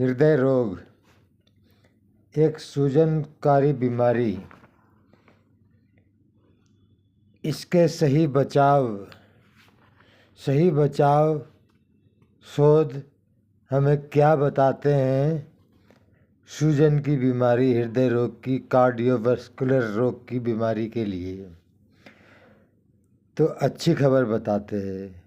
हृदय रोग एक सूजनकारी बीमारी। इसके सही बचाव शोध हमें क्या बताते हैं? सूजन की बीमारी, हृदय रोग की, कार्डियोवैस्कुलर रोग की बीमारी के लिए तो अच्छी खबर बताते हैं।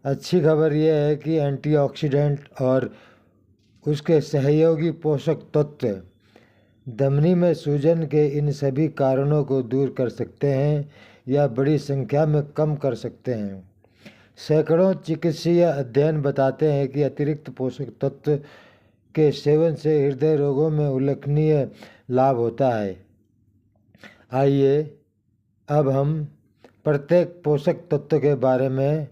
अच्छी खबर यह है कि एंटीऑक्सीडेंट और उसके सहयोगी पोषक तत्व धमनी में सूजन के इन सभी कारणों को दूर कर सकते हैं या बड़ी संख्या में कम कर सकते हैं। सैकड़ों चिकित्सीय अध्ययन बताते हैं कि अतिरिक्त पोषक तत्व के सेवन से हृदय रोगों में उल्लेखनीय लाभ होता है। आइए अब हम प्रत्येक पोषक तत्व के बारे में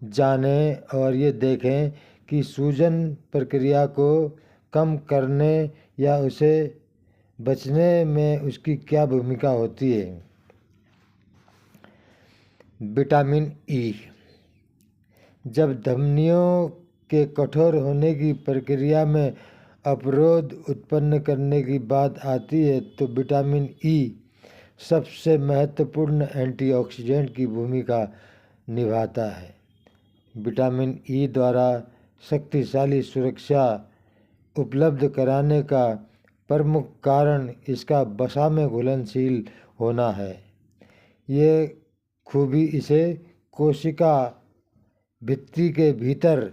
जानें और ये देखें कि सूजन प्रक्रिया को कम करने या उसे बचने में उसकी क्या भूमिका होती है। Vitamin E. जब धमनियों के कठोर होने की प्रक्रिया में अवरोध उत्पन्न करने की बात आती है तो विटामिन ई सबसे महत्वपूर्ण एंटीऑक्सीडेंट की भूमिका निभाता है। विटामिन ई द्वारा शक्तिशाली सुरक्षा उपलब्ध कराने का प्रमुख कारण इसका वसा में घुलनशील होना है। ये खूबी इसे कोशिका भित्ति के भीतर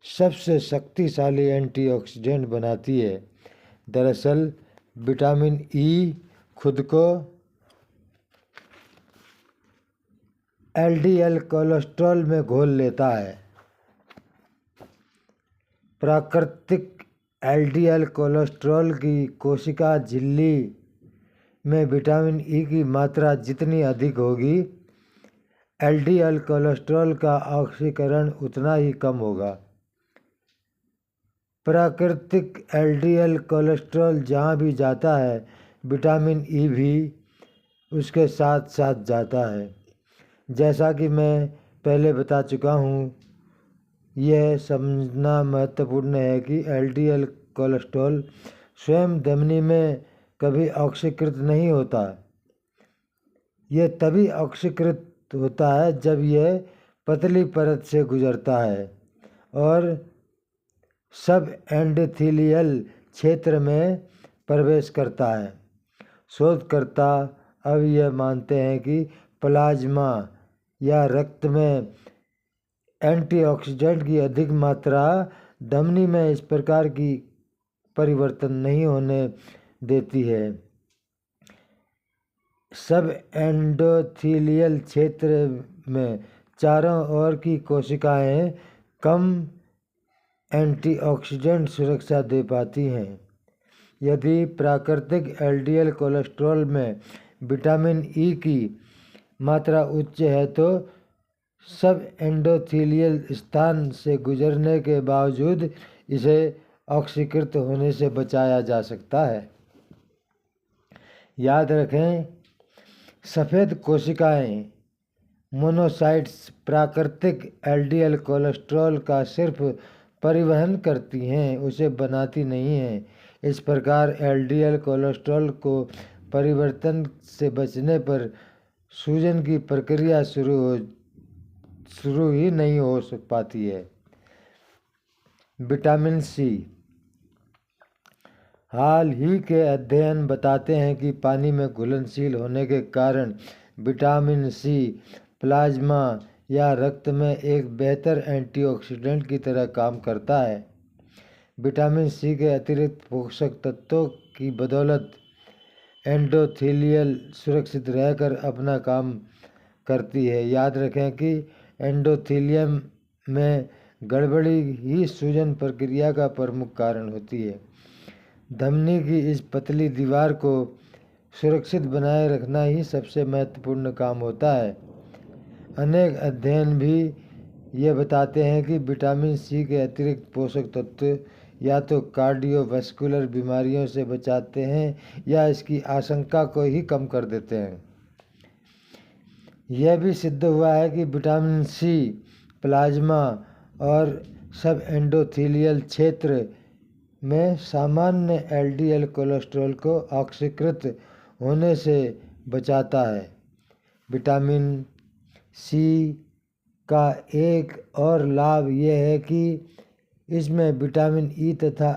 सबसे शक्तिशाली एंटीऑक्सीडेंट बनाती है। दरअसल विटामिन ई खुद को एलडीएल कोलेस्ट्रॉल में घोल लेता है। प्राकृतिक एलडीएल कोलेस्ट्रॉल की कोशिका झिल्ली में विटामिन ई की मात्रा जितनी अधिक होगी, एलडीएल कोलेस्ट्रॉल का ऑक्सीकरण उतना ही कम होगा। प्राकृतिक एलडीएल कोलेस्ट्रॉल जहाँ भी जाता है, विटामिन ई भी उसके साथ साथ जाता है। जैसा कि मैं पहले बता चुका हूँ, यह समझना महत्वपूर्ण है कि एलडीएल कोलेस्ट्रॉल स्वयं धमनी में कभी ऑक्सीकृत नहीं होता। यह तभी ऑक्सीकृत होता है जब यह पतली परत से गुजरता है और सब एंडोथेलियल क्षेत्र में प्रवेश करता है। शोधकर्ता अब यह मानते हैं कि प्लाज्मा या रक्त में एंटीऑक्सीडेंट की अधिक मात्रा धमनी में इस प्रकार की परिवर्तन नहीं होने देती है। सब एंडोथेलियल क्षेत्र में चारों ओर की कोशिकाएं कम एंटीऑक्सीडेंट सुरक्षा दे पाती हैं। यदि प्राकृतिक एलडीएल कोलेस्ट्रॉल में विटामिन ई की मात्रा उच्च है तो सब एंडोथेलियल स्थान से गुजरने के बावजूद इसे ऑक्सीकृत होने से बचाया जा सकता है। याद रखें, सफ़ेद कोशिकाएं मोनोसाइट्स प्राकृतिक एलडीएल कोलेस्ट्रॉल का सिर्फ परिवहन करती हैं, उसे बनाती नहीं हैं। इस प्रकार एलडीएल कोलेस्ट्रॉल को परिवर्तन से बचने पर सूजन की प्रक्रिया शुरू ही नहीं हो पाती है। Vitamin C. हाल ही के अध्ययन बताते हैं कि पानी में घुलनशील होने के कारण विटामिन सी प्लाज्मा या रक्त में एक बेहतर एंटीऑक्सीडेंट की तरह काम करता है। विटामिन सी के अतिरिक्त पोषक तत्वों की बदौलत एंडोथेलियल सुरक्षित रहकर अपना काम करती है। याद रखें कि एंडोथेलियम में गड़बड़ी ही सूजन प्रक्रिया का प्रमुख कारण होती है। धमनी की इस पतली दीवार को सुरक्षित बनाए रखना ही सबसे महत्वपूर्ण काम होता है। अनेक अध्ययन भी ये बताते हैं कि विटामिन सी के अतिरिक्त पोषक तत्व या तो कार्डियोवैस्कुलर बीमारियों से बचाते हैं या इसकी आशंका को ही कम कर देते हैं। यह भी सिद्ध हुआ है कि विटामिन सी प्लाज्मा और सब एंडोथेलियल क्षेत्र में सामान्य एलडीएल कोलेस्ट्रॉल को ऑक्सीकृत होने से बचाता है। विटामिन सी का एक और लाभ यह है कि इसमें विटामिन ई तथा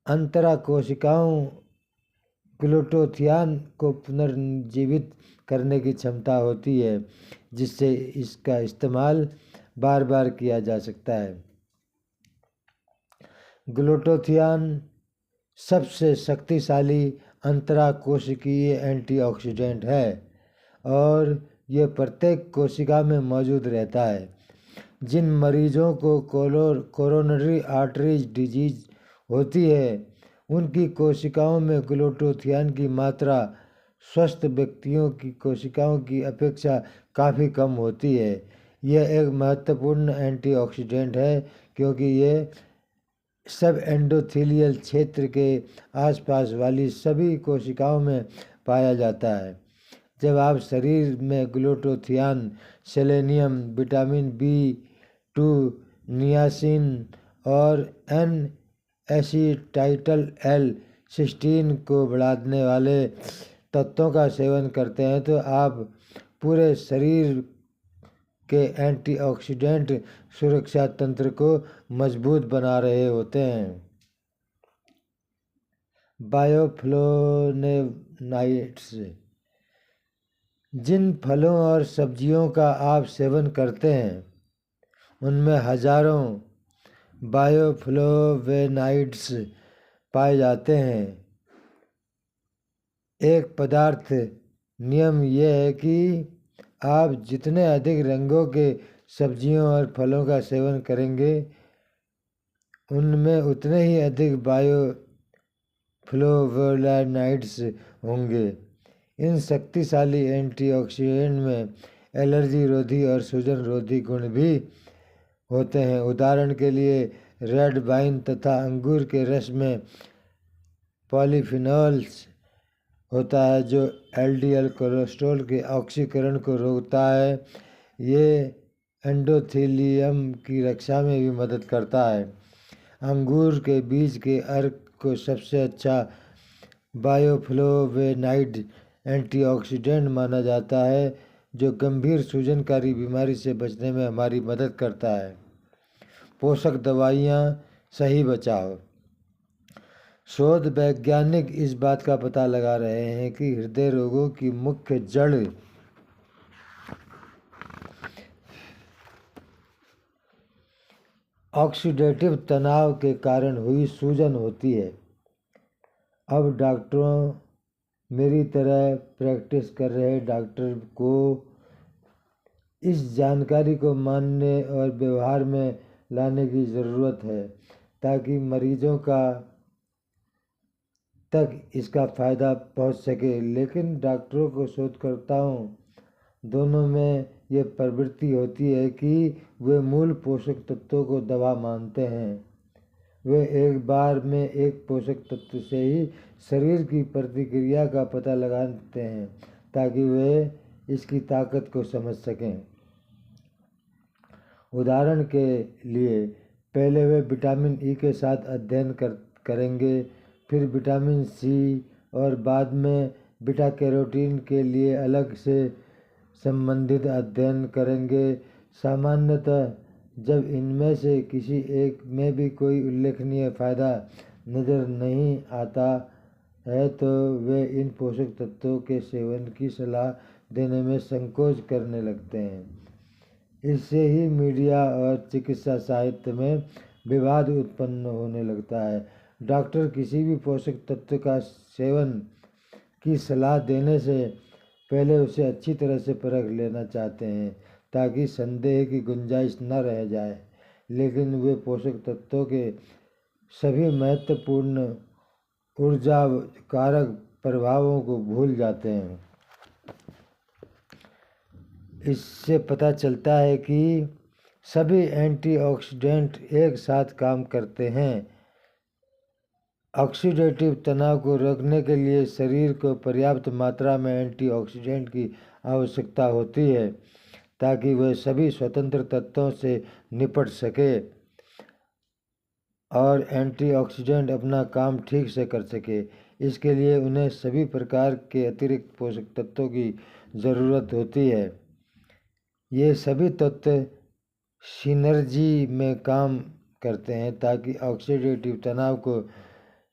अंतरा कोशिकाओं ग्लूटाथियोन को पुनर्जीवित करने की क्षमता होती है, जिससे इसका इस्तेमाल बार बार किया जा सकता है। ग्लूटाथियोन सबसे शक्तिशाली अंतरा कोशिकीय एंटीऑक्सीडेंट है और यह प्रत्येक कोशिका में मौजूद रहता है। जिन मरीजों को कोरोनरी आर्टरीज डिजीज होती है, उनकी कोशिकाओं में ग्लूटाथियोन की मात्रा स्वस्थ व्यक्तियों की कोशिकाओं की अपेक्षा काफ़ी कम होती है। यह एक महत्वपूर्ण एंटीऑक्सीडेंट है क्योंकि यह सब एंडोथेलियल क्षेत्र के आसपास वाली सभी कोशिकाओं में पाया जाता है। जब आप शरीर में ग्लूटाथियोन, सेलेनियम, विटामिन बी2, नियासिन और एन एसिटाइल L-सिस्टीन को बढ़ाने वाले तत्वों का सेवन करते हैं तो आप पूरे शरीर के एंटीऑक्सीडेंट सुरक्षा तंत्र को मजबूत बना रहे होते हैं। बायोफ्लोवोनोइड्स। जिन फलों और सब्जियों का आप सेवन करते हैं उनमें हजारों बायोफ्लोवोनोइड्स पाए जाते हैं। एक पदार्थ नियम यह है कि आप जितने अधिक रंगों के सब्जियों और फलों का सेवन करेंगे, उनमें उतने ही अधिक बायोफ्लोवोनोइड्स होंगे। इन शक्तिशाली एंटीऑक्सीडेंट में एलर्जी रोधी और सूजन रोधी गुण भी होते हैं। उदाहरण के लिए रेड वाइन तथा अंगूर के रस में पॉलीफिनोल्स होता है जो एलडीएल कोलेस्ट्रॉल के ऑक्सीकरण को रोकता है। ये एंडोथेलियम की रक्षा में भी मदद करता है। अंगूर के बीज के अर्क को सबसे अच्छा बायोफ्लोवोनाइड एंटीऑक्सीडेंट माना जाता है जो गंभीर सूजनकारी बीमारी से बचने में हमारी मदद करता है। पोषक दवाइयाँ सही बचाव। शोध वैज्ञानिक इस बात का पता लगा रहे हैं कि हृदय रोगों की मुख्य जड़ ऑक्सीडेटिव तनाव के कारण हुई सूजन होती है। अब डॉक्टरों, मेरी तरह प्रैक्टिस कर रहे डॉक्टर को इस जानकारी को मानने और व्यवहार में लाने की ज़रूरत है ताकि मरीजों तक इसका फ़ायदा पहुंच सके। लेकिन डॉक्टरों को शोधकर्ताओं दोनों में यह प्रवृत्ति होती है कि वे मूल पोषक तत्वों को दवा मानते हैं। वे एक बार में एक पोषक तत्व से ही शरीर की प्रतिक्रिया का पता लगाते हैं ताकि वे इसकी ताकत को समझ सकें। उदाहरण के लिए पहले वे विटामिन ई के साथ अध्ययन करेंगे, फिर विटामिन सी और बाद में बीटा कैरोटीन के लिए अलग से संबंधित अध्ययन करेंगे। सामान्यतः जब इनमें से किसी एक में भी कोई उल्लेखनीय फ़ायदा नज़र नहीं आता है तो वे इन पोषक तत्वों के सेवन की सलाह देने में संकोच करने लगते हैं। इससे ही मीडिया और चिकित्सा साहित्य में विवाद उत्पन्न होने लगता है। डॉक्टर किसी भी पोषक तत्व का सेवन की सलाह देने से पहले उसे अच्छी तरह से परख लेना चाहते हैं ताकि संदेह की गुंजाइश न रह जाए, लेकिन वे पोषक तत्वों के सभी महत्वपूर्ण ऊर्जा कारक प्रभावों को भूल जाते हैं। इससे पता चलता है कि सभी एंटीऑक्सीडेंट एक साथ काम करते हैं। ऑक्सीडेटिव तनाव को रोकने के लिए शरीर को पर्याप्त मात्रा में एंटीऑक्सीडेंट की आवश्यकता होती है ताकि वह सभी स्वतंत्र तत्वों से निपट सके। और एंटीऑक्सीडेंट अपना काम ठीक से कर सके। इसके लिए उन्हें सभी प्रकार के अतिरिक्त पोषक तत्वों की ज़रूरत होती है। ये सभी तत्व सिनर्जी में काम करते हैं ताकि ऑक्सीडेटिव तनाव को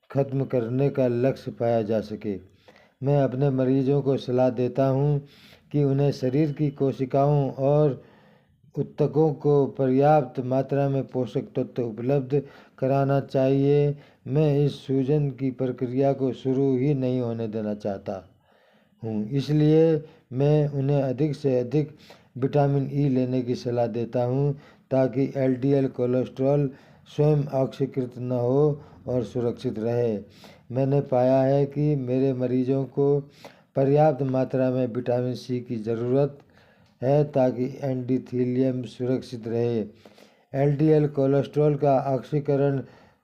खत्म करने का लक्ष्य पाया जा सके। मैं अपने मरीजों को सलाह देता हूँ कि उन्हें शरीर की कोशिकाओं और ऊतकों को पर्याप्त मात्रा में पोषक तत्व उपलब्ध कराना चाहिए। मैं इस सूजन की प्रक्रिया को शुरू ही नहीं होने देना चाहता हूँ, इसलिए मैं उन्हें अधिक से अधिक विटामिन ई लेने की सलाह देता हूँ ताकि एलडीएल कोलेस्ट्रॉल स्वयं ऑक्सीकृत न हो और सुरक्षित रहे। मैंने पाया है कि मेरे मरीजों को पर्याप्त मात्रा में विटामिन सी की ज़रूरत है ताकि एंडोथेलियम सुरक्षित रहे, एलडीएल कोलेस्ट्रॉल का ऑक्सीकरण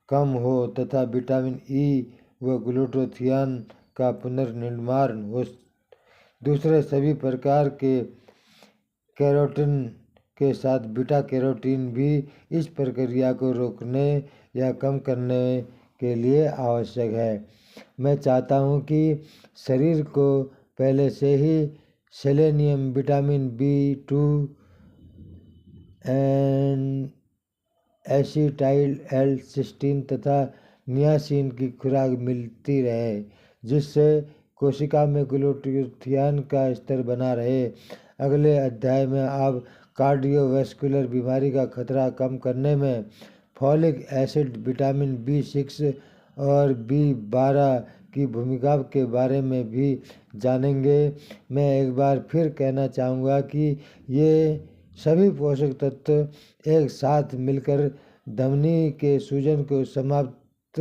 कम हो तथा विटामिन ई व ग्लूटाथियोन का पुनर्निर्माण हो। दूसरे सभी प्रकार के कैरोटीन के साथ बीटा कैरोटीन भी इस प्रक्रिया को रोकने या कम करने के लिए आवश्यक है। मैं चाहता हूँ कि शरीर को पहले से ही selenium, vitamin B2 and acetyl L-सिस्टीन तथा नियासिन की खुराक मिलती रहे, जिससे कोशिका में ग्लूटाथियोन का स्तर बना रहे। अगले अध्याय में आप कार्डियोवैस्कुलर बीमारी का खतरा कम करने में फॉलिक एसिड, विटामिन B6 और B12 की भूमिका के बारे में भी जानेंगे। मैं एक बार फिर कहना चाहूँगा कि ये सभी पोषक तत्व एक साथ मिलकर धमनी के सूजन को समाप्त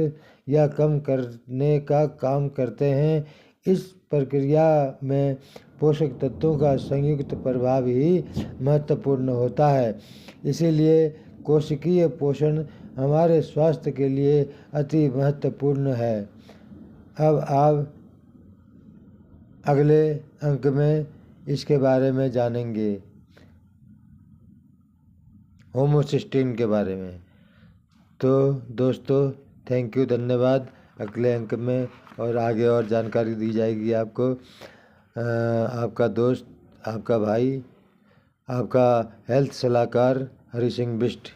या कम करने का काम करते हैं। इस प्रक्रिया में पोषक तत्वों का संयुक्त प्रभाव ही महत्वपूर्ण होता है, इसीलिए कोशिकीय पोषण हमारे स्वास्थ्य के लिए अति महत्वपूर्ण है। अब आप अगले अंक में इसके बारे में जानेंगे, होमोसिस्टीन के बारे में। तो दोस्तों, थैंक यू, धन्यवाद। अगले अंक में और आगे और जानकारी दी जाएगी आपको। आपका दोस्त, आपका भाई, आपका हेल्थ सलाहकार हरि सिंह बिष्ट।